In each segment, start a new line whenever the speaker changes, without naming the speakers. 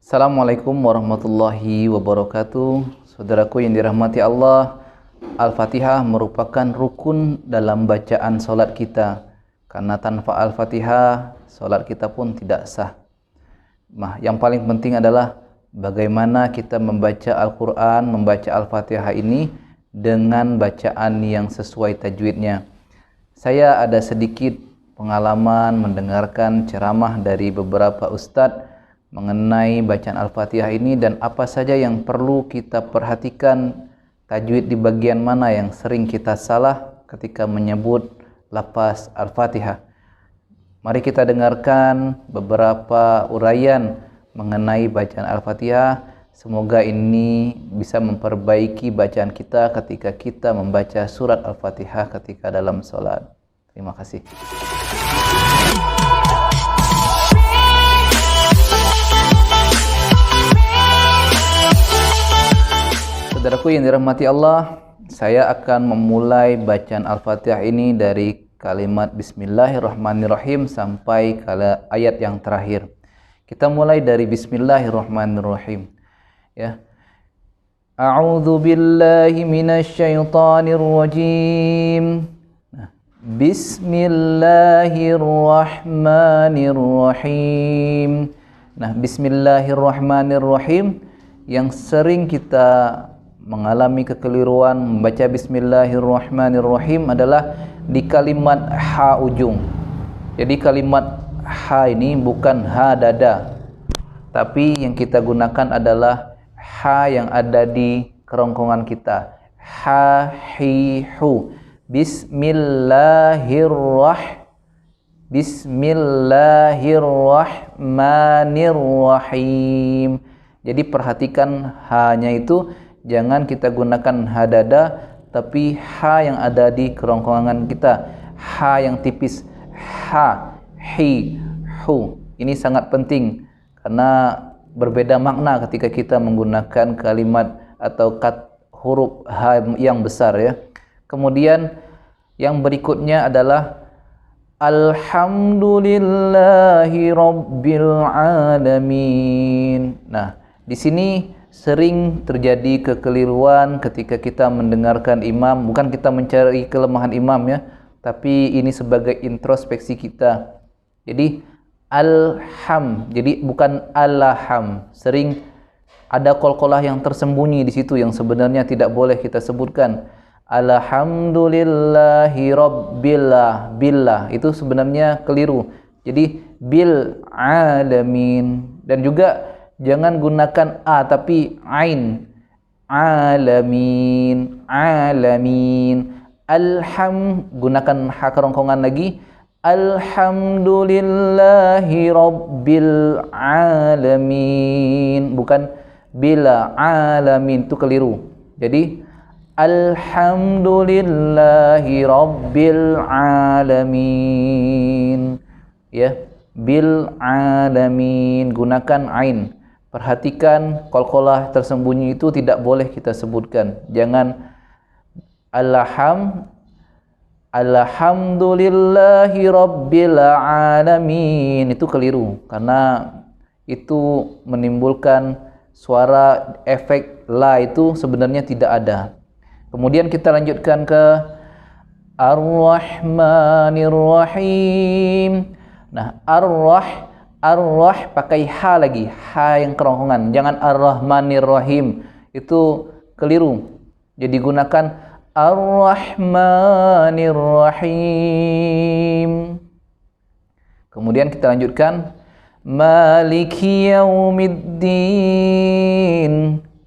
Assalamualaikum warahmatullahi wabarakatuh. Saudaraku yang dirahmati Allah, Al-Fatihah merupakan rukun dalam bacaan solat kita. Karena tanpa Al-Fatihah, solat kita pun tidak sah. Yang paling penting adalah bagaimana kita membaca Al-Quran, membaca Al-Fatihah ini dengan bacaan yang sesuai tajwidnya. Saya ada sedikit pengalaman mendengarkan ceramah dari beberapa ustadz mengenai bacaan Al-Fatihah ini dan apa saja yang perlu kita perhatikan, tajwid di bagian mana yang sering kita salah ketika menyebut lafaz Al-Fatihah. Mari kita dengarkan beberapa uraian mengenai bacaan Al-Fatihah. Semoga ini bisa memperbaiki bacaan kita ketika kita membaca surat Al-Fatihah ketika dalam sholat. Terima kasih. Saudaraku yang dirahmati Allah, saya akan memulai bacaan Al-Fatihah ini dari kalimat Bismillahirrahmanirrahim sampai ke ayat yang terakhir. Kita mulai dari Bismillahirrahmanirrahim. Ya. A'udzu billahi minasyaitonir rajim. Bismillahirrahmanirrahim. Bismillahirrahmanirrahim yang sering kita mengalami kekeliruan membaca Bismillahirrahmanirrahim adalah di kalimat ha ujung. Jadi kalimat ha ini bukan ha dada, tapi yang kita gunakan adalah ha yang ada di kerongkongan kita. Ha, hi, hu. Bismillahirrahmanirrahim. Jadi perhatikan ha-nya itu jangan kita gunakan ha dada, tapi ha yang ada di kerongkongan kita, ha yang tipis, ha, hi, hu. Ini sangat penting karena berbeda makna ketika kita menggunakan kalimat atau huruf ha yang besar ya. Kemudian yang berikutnya adalah Alhamdulillahi Rabbil Alamin. Di sini sering terjadi kekeliruan ketika kita mendengarkan imam. Bukan kita mencari kelemahan imam ya, tapi ini sebagai introspeksi kita. Jadi jadi bukan alham. Sering ada qalqalah yang tersembunyi di situ yang sebenarnya tidak boleh kita sebutkan. Alhamdulillahi Rabbillah, billah itu sebenarnya keliru. Jadi bil alamin. Dan juga jangan gunakan a tapi ain. Alamin, alamin. Gunakan ha kerongkongan lagi. Alhamdulillahi Rabbil Alamin. Bukan bila alamin, itu keliru. Jadi Alhamdulillahi Rabbil Alamin. Ya, bil alamin, gunakan ain. Perhatikan qalqalah tersembunyi itu tidak boleh kita sebutkan. Jangan Alhamdulillahi Rabbil Alamin, itu keliru karena itu menimbulkan suara efek la itu sebenarnya tidak ada. Kemudian kita lanjutkan ke Ar-Rahmanir-Rahim. Ar-Rah pakai ha lagi, ha yang kerongkongan. Jangan Ar-Rahmanir-Rahim, itu keliru. Jadi gunakan Ar-Rahmanir-Rahim. Kemudian kita lanjutkan Maliki Yaumiddin.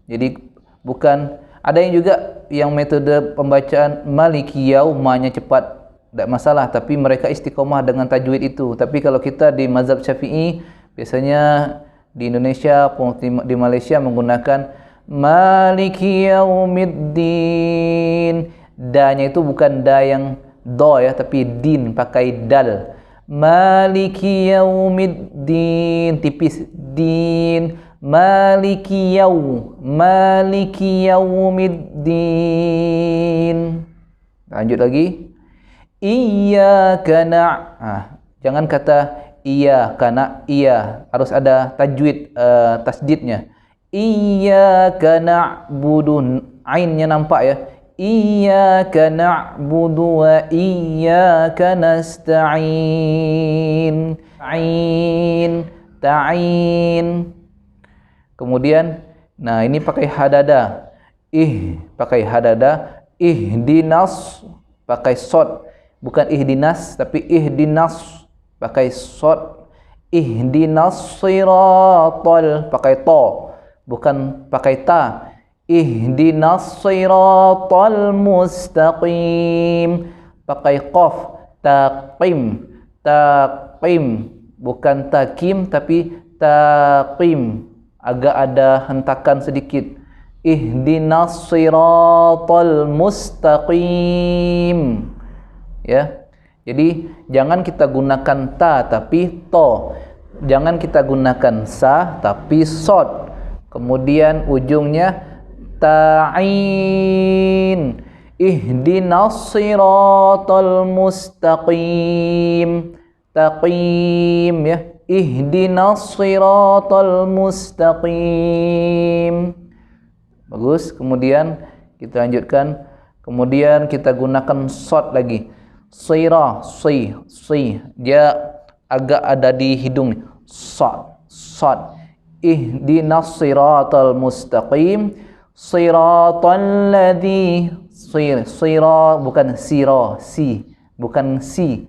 Jadi bukan, ada yang juga yang metode pembacaan Maliki ma-nya cepat, tidak masalah, tapi mereka istiqomah dengan tajwid itu. Tapi kalau kita di mazhab Syafi'i, biasanya di Indonesia, di Malaysia menggunakan Maliki Yaumiddin. Da-nya itu bukan da yang do ya, tapi din pakai dal. Maliki Yaumiddin, tipis din. Maliki Yaumiddin. Lanjut lagi. Iyyaka jangan kata Iyyaka iya harus ada tajwid tasdidnya. Iyyaka na'budu, ainnya nampak ya. Iyyaka na'budu wa iyyaka nasta'in. Ta'in. Kemudian nah ini pakai hadada. Pakai hadada. Ihdinas pakai sod. Bukan ihdinas tapi ihdinas pakai sod. Ihdinas siratal pakai to, bukan pakai ta. Ihdinas siratal mustaqim pakai qaf. Taqim bukan takim tapi taqim, agak ada hentakan sedikit. Ihdinas siratal mustaqim. Ya. Jadi jangan kita gunakan ta tapi to. Jangan kita gunakan sa tapi sod. Kemudian ujungnya ta'in. Ihdinas siratal mustaqim. Taqim ya. Ihdinas siratal mustaqim. Bagus. Kemudian kita lanjutkan. Kemudian kita gunakan sod lagi. Sira, dia agak ada di hidung. Sod. Ihdinas siratal mustaqim. Siratal ladzi. Sira bukan sira, bukan si.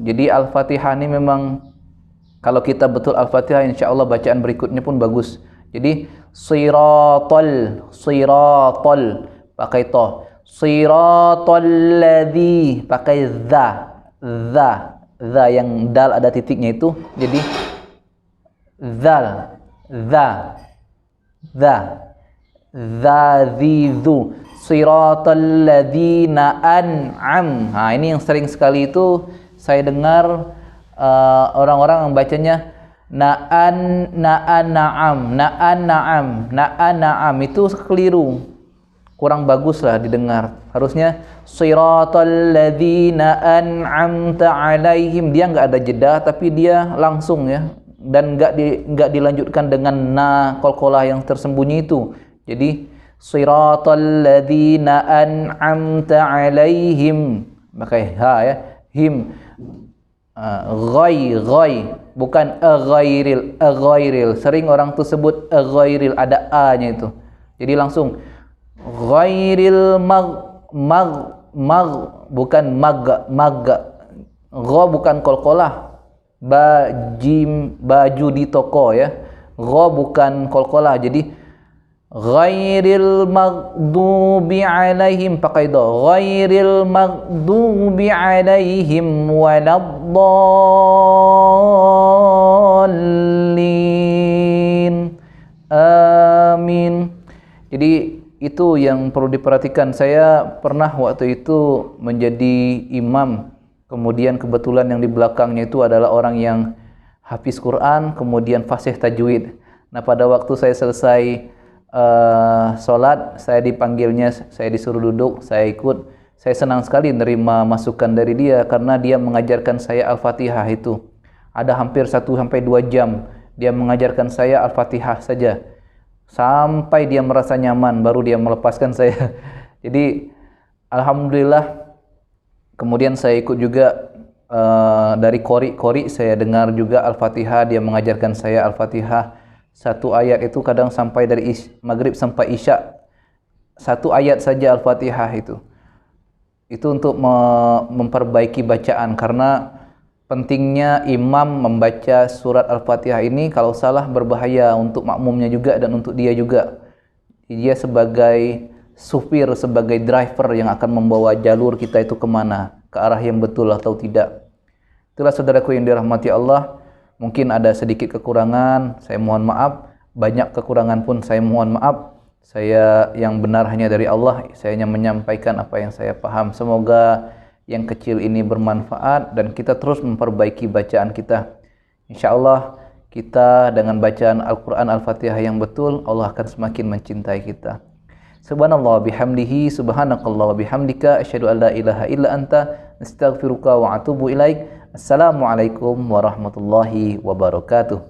Jadi Al-Fatihah ini memang kalau kita betul Al-Fatihah insyaallah bacaan berikutnya pun bagus. Jadi siratal pakai to. Siratal ladzi pakai za yang dal ada titiknya itu, jadi zazizu. Siratal ladzina an'am. Nah, ini yang sering sekali itu saya dengar orang-orang membacanya na'am itu keliru. Kurang baguslah didengar. Harusnya siratal ladzina an'amta 'alaihim. Dia enggak ada jeda tapi dia langsung ya, dan enggak dilanjutkan dengan qalqalah yang tersembunyi itu. Jadi siratal ladzina an'amta 'alaihim pakai ha ya, him. Ghai bukan ghairil. Sering orang tuh sebut ghairil, ada a-nya itu. Jadi langsung ghairil bukan mag. Gha bukan qalqalah. Baju di toko ya. Gha bukan qalqalah. Jadi ghairil maghdubi alaihim pakai do. Ghairil maghdubi alaihim waladdallin. Amin. Jadi itu yang perlu diperhatikan. Saya pernah waktu itu menjadi imam, kemudian kebetulan yang di belakangnya itu adalah orang yang hafiz Quran, kemudian fasih tajwid. Nah, pada waktu saya selesai sholat, saya dipanggilnya, saya disuruh duduk, saya ikut. Saya senang sekali menerima masukan dari dia karena dia mengajarkan saya Al-Fatihah itu. Ada hampir 1-2 jam dia mengajarkan saya Al-Fatihah saja. Sampai dia merasa nyaman baru dia melepaskan saya. Jadi alhamdulillah. Kemudian saya ikut juga dari qori saya dengar juga Al-Fatihah, dia mengajarkan saya Al-Fatihah. Satu ayat itu kadang sampai dari maghrib sampai isya. Satu ayat saja Al-Fatihah itu. Itu untuk memperbaiki bacaan, karena pentingnya imam membaca surat Al-Fatihah ini. Kalau salah berbahaya untuk makmumnya juga dan untuk dia juga. Dia sebagai supir, sebagai driver yang akan membawa jalur kita itu kemana, ke arah yang betul atau tidak. Itulah saudaraku yang dirahmati Allah. Mungkin ada sedikit kekurangan, saya mohon maaf. Banyak kekurangan pun saya mohon maaf. Saya yang benar hanya dari Allah. Saya hanya menyampaikan apa yang saya paham. Semoga yang kecil ini bermanfaat dan kita terus memperbaiki bacaan kita. InsyaAllah kita dengan bacaan Al-Quran Al-Fatihah yang betul, Allah akan semakin mencintai kita. Subhanallah bihamdihi, subhanakallah wa bihamdika, asyhadu an la ilaha illa anta, astaghfiruka wa atubu ilaik. Assalamualaikum warahmatullahi wabarakatuh.